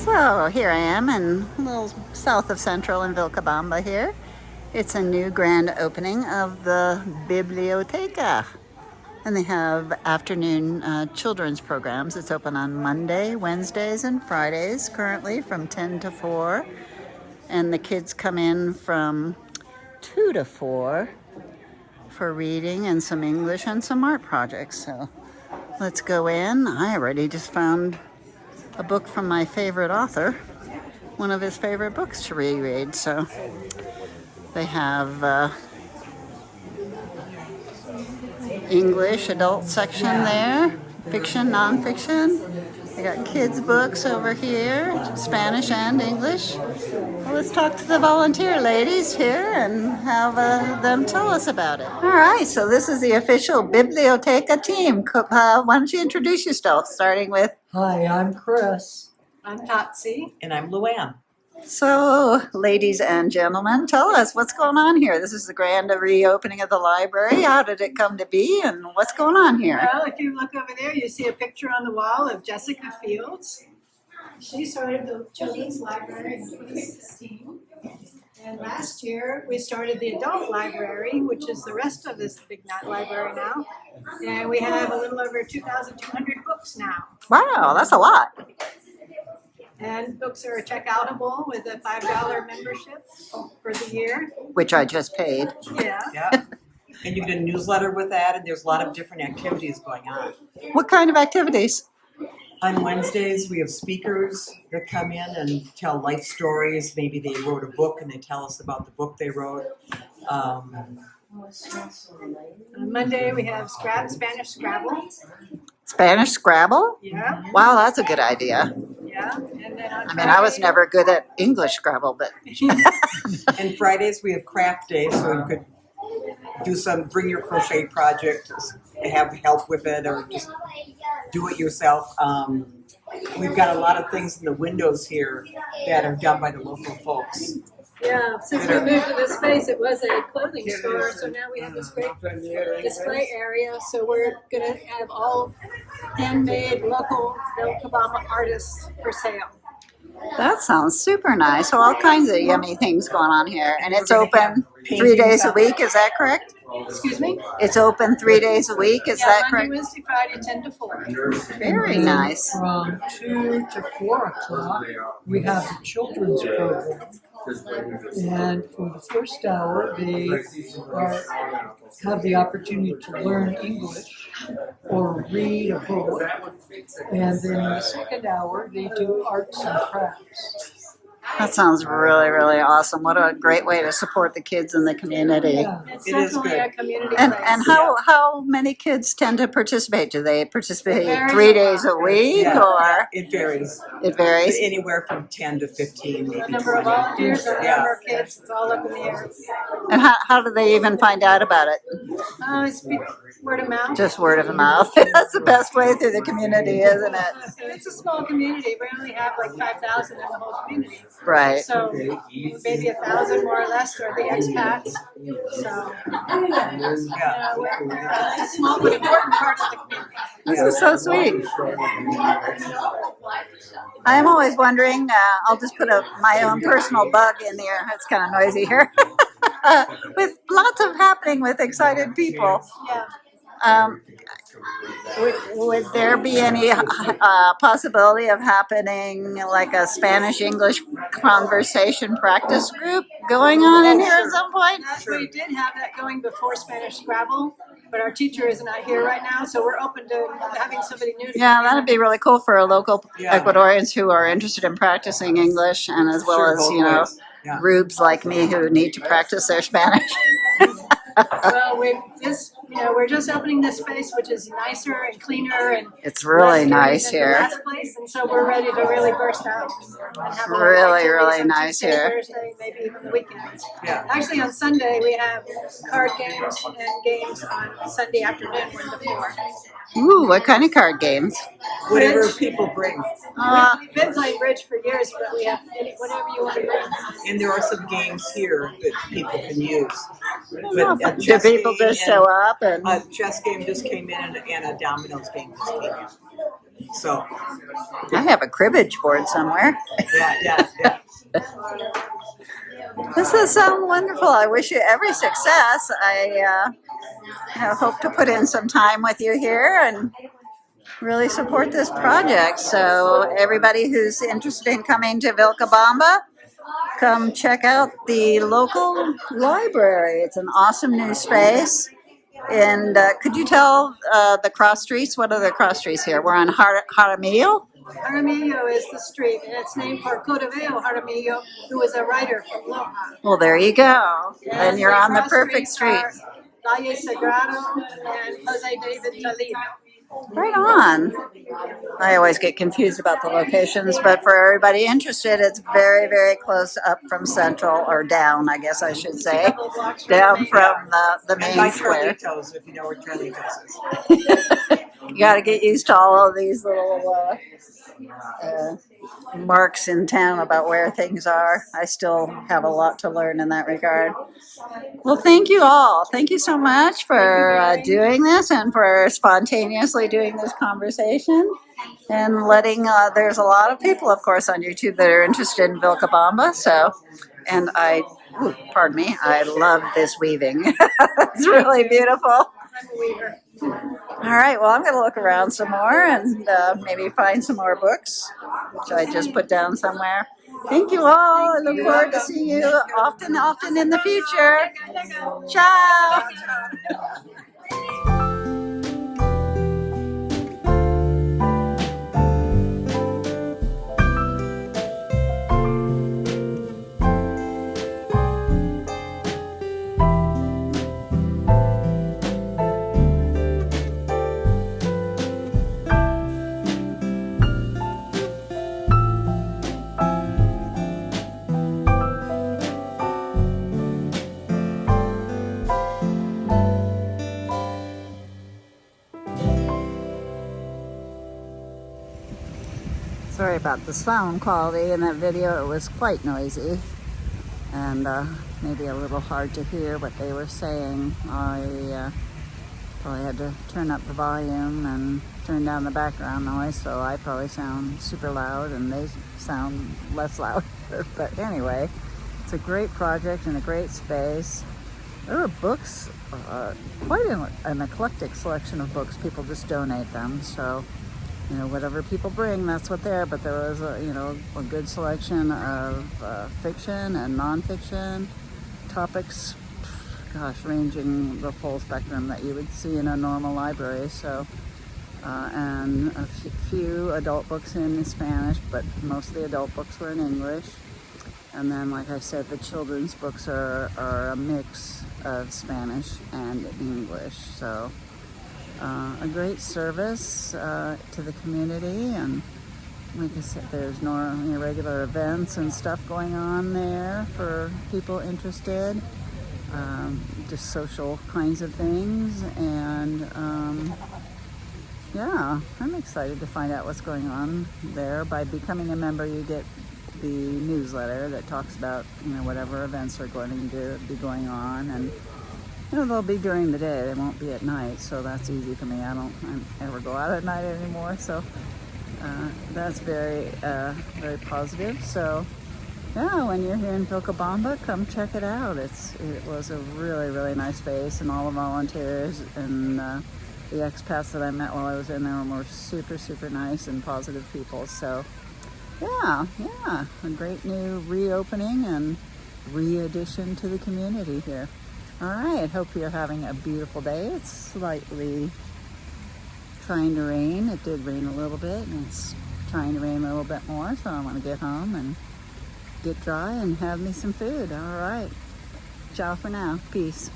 So here I am in a little south of Central in Vilcabamba here. It's a new grand opening of the Biblioteca. And they have afternoon children's programs. It's open on Monday, Wednesdays, and Fridays currently from 10 to 4. And the kids come in from 2 to 4 for reading and some English and some art projects. So let's go in. I already just found a book from my favorite author, one of his favorite books to reread. So they have English adult section there, fiction, nonfiction. They got kids books over here, Spanish and English. Well, let's talk to the volunteer ladies here and have them tell us about it. All right, so this is the official Biblioteca team. Why don't you introduce yourself, starting with... Hi, I'm Chris. I'm Patsy. And I'm Luann. So, ladies and gentlemen, tell us what's going on here. This is the grand reopening of the library. How did it come to be, and what's going on here? Well, if you look over there, you see a picture on the wall of Jessica Fields. She started the children's library in 2016. And last year, we started the adult library, which is the rest of this big library now. And we have a little over 2,200 books now. Wow, that's a lot. And books are check-outable with a $5 membership for the year. Which I just paid. Yeah. Yeah. And you get a newsletter with that, and there's a lot of different activities going on. What kind of activities? On Wednesdays, we have speakers that come in and tell life stories. Maybe they wrote a book and they tell us about the book they wrote. On Monday, we have Spanish Scrabble. Spanish Scrabble? Yeah. Wow, that's a good idea. Yeah. And then on I mean, I was never good at English Scrabble, but... And Fridays, we have craft days, so you could bring your crochet project, have help with it, or just do it yourself. We've got a lot of things in the windows here that are done by the local folks. Yeah, since we moved to this space, it was a clothing store, so now we have this great display area. So we're going to have all handmade local Vilcabamba artists for sale. That sounds super nice. So all kinds of yummy things going on here. And it's open 3 days a week, is that correct? Excuse me? It's open 3 days a week, is that correct? Monday, Wednesday, Friday, 10 to 4. Very nice. From 2 to 4 o'clock, we have the children's program. And for the first hour, they have the opportunity to learn English or read a book. And then in the second hour, they do arts and crafts. That sounds really, really awesome. What a great way to support the kids in the community. Yeah. It's It is definitely good. a community And place. how many kids tend to participate? Do they participate varies 3 a days a lot. week, Yeah. or It varies. it varies? Anywhere from 10 to 15, The maybe number of 20. volunteers, the Yeah. number of kids, it's all up in the air. And how do they even find out about it? It's word of mouth. Just word of mouth. That's the best way through the community, isn't it? It's a small community. We only have like 5,000 in the whole community. Right. So maybe 1,000 more or less are the expats. So Yeah. we're a small but important part of the community. This is so sweet. I'm always wondering, I'll just put my own personal bug in there. It's kind of noisy here. With lots of happening with excited people. Yeah. Would there be any possibility of happening like a Spanish-English conversation practice group going on in here at some point? We did have that going before Spanish Scrabble, but our teacher is not here right now, so we're open to having somebody new. Yeah, that'd be really cool for local Yeah. Ecuadorians who are interested in practicing English, and as well Sure, as, both you know, ways. Yeah. rubes like me who need to practice their Spanish. Well, we're just opening this space, which is nicer and cleaner and It's really less dirty nice than the here. last place, and so we're ready to really burst out. And have a lot of Really, activities really on nice Tuesday, here. Thursday, maybe even the weekends. Yeah. Actually, on Sunday we have card games and games on Sunday afternoon, 1 to 4. Ooh, what kind of card games? Whatever Bridge. people bring. We've been playing bridge for years, but we have whatever you want to bring. And there are some games here that people can use. Oh, But a do chess people game just show up and... A chess game just came in, and a dominoes game just came in. So, I have a cribbage board somewhere. yeah. This has sounded wonderful. I wish you every success. I hope to put in some time with you here and really support this project. So everybody who's interested in coming to Vilcabamba, come check out the local library. It's an awesome new space. And could you tell the cross streets? What are the cross streets here? We're on Jaramillo. Jaramillo is the street, and it's named for Codaveo Jaramillo, who was a writer from Loja. Well, there you go. And you're on the cross perfect streets street. are Valle Sagrado and Jose David Toledo. Right on. I always get confused about the locations, but for everybody interested, it's very, very close up from Central, or down, I guess I should say, Couple blocks from down Main. from the And main by square. Carlitos, if you know where Carlitos is. You got to get used to all of these little marks in town about where things are. I still have a lot to learn in that regard. Well, thank you all. Thank you so much for doing this and for spontaneously doing this conversation and letting, there's a lot of people, of course, on YouTube that are interested in Vilcabamba. So, and pardon me, I love this weaving. It's really beautiful. I'm a weaver. All right, well, I'm going to look around some more and maybe find some more books, which I just put down somewhere. Thank you all. I look forward to seeing you often in the future. Ciao. Sorry about the sound quality in that video. It was quite noisy and maybe a little hard to hear what they were saying. I probably had to turn up the volume and turn down the background noise, so I probably sound super loud and they sound less loud. But anyway, it's a great project and a great space. There are books, quite an eclectic selection of books. People just donate them, so you know, whatever people bring, that's what they're. But there was a good selection of fiction and nonfiction topics, gosh, ranging the full spectrum that you would see in a normal library. So and a few adult books in Spanish, but most of the adult books were in English. And then, like I said, the children's books are a mix of Spanish and English. So a great service to the community, and like I said, there's no regular events and stuff going on there for people interested, just social kinds of things. And yeah, I'm excited to find out what's going on there. By becoming a member, you get the newsletter that talks about whatever events are going to be going on, and they'll be during the day. They won't be at night, so that's easy for me. I don't ever go out at night anymore, so that's very very positive. So yeah, when you're here in Vilcabamba, come check it out. It was a really, really nice space, and all the volunteers and the expats that I met while I was in there were super, super nice and positive people. So yeah, a great new reopening and re-addition to the community here. All right, hope you're having a beautiful day. It's slightly trying to rain. It did rain a little bit, and it's trying to rain a little bit more, so I want to get home and get dry and have me some food. All right, ciao for now. Peace.